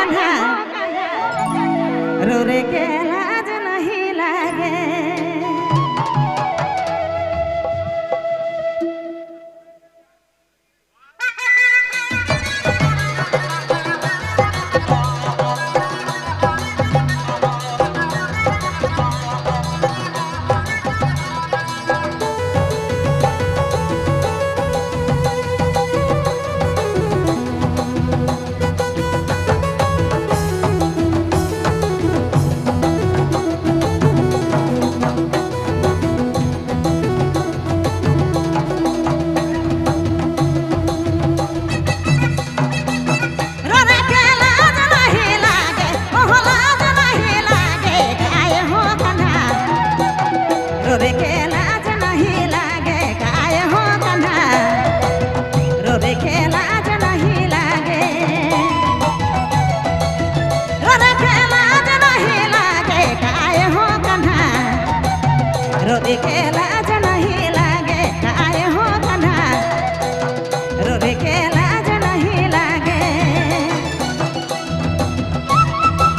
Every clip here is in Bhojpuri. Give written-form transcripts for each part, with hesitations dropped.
कन्हा रो रे के लाज नहीं लागे। रोरे के लाज नहीं लागे काहे हो कन्हा रोरे के लाज नहीं लागे।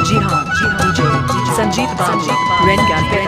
जी हाँ डीजे संजीत बाबू रेन कैफे।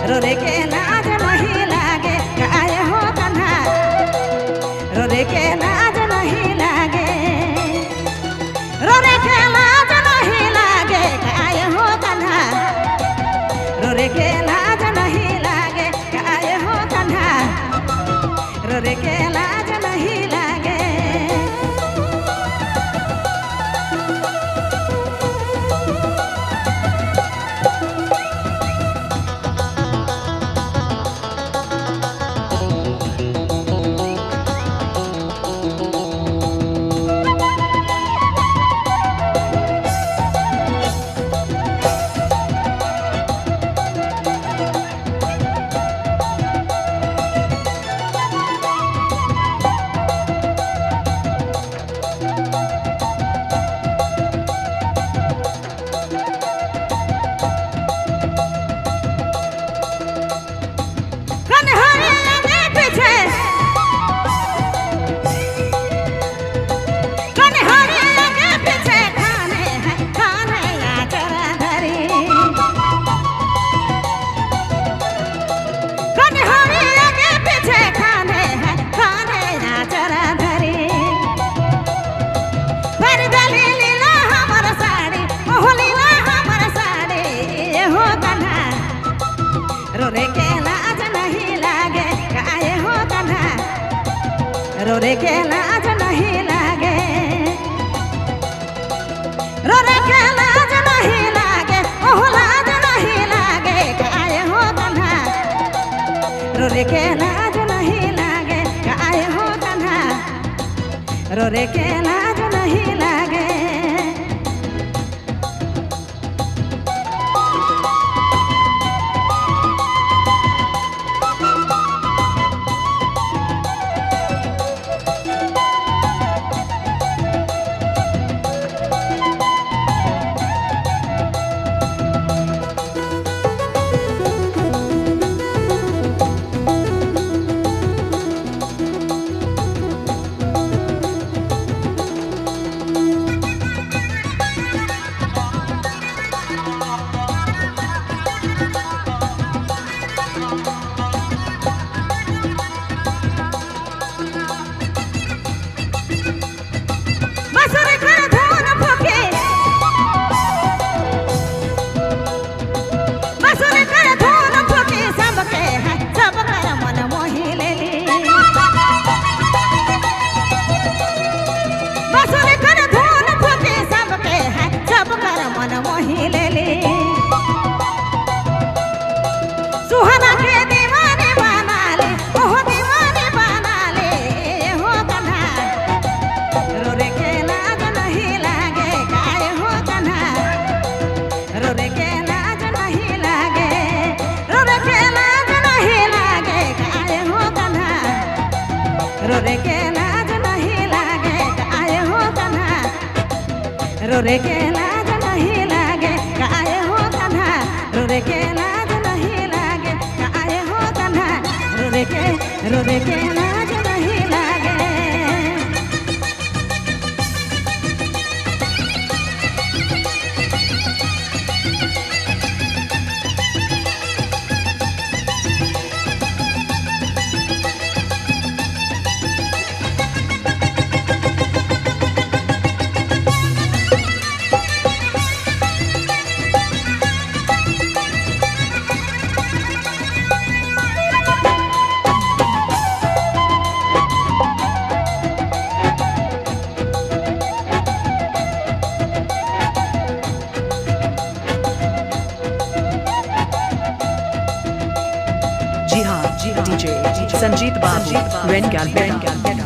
रोरे के लाज नहीं लागे काहे हो कन्हा रोरे के लाज नहीं लागे। रोरे के लाज नहीं लागे काहे हो कन्हा रोरे के लाज नहीं लागे काहे हो कन्हा रोरे के लाज नहीं लागे। रोरे के लाज नहीं लागे काहे हो कन्हा रोरे के लाज नहीं लागे। रोरे के लाज नहीं लागे ओह लाज नहीं लागे काहे हो कन्हा रोरे के लाज नहीं लागे काहे हो कन्हा रोरे के लाज नहीं लागे। रोरे के लाज नहीं लागे काहे हो कन्हा रोरे के लाज नहीं लागे काहे हो कन्हा रोरे के लाज नहीं लागे जी हाँ DJ संजीत बाबू रेन गैल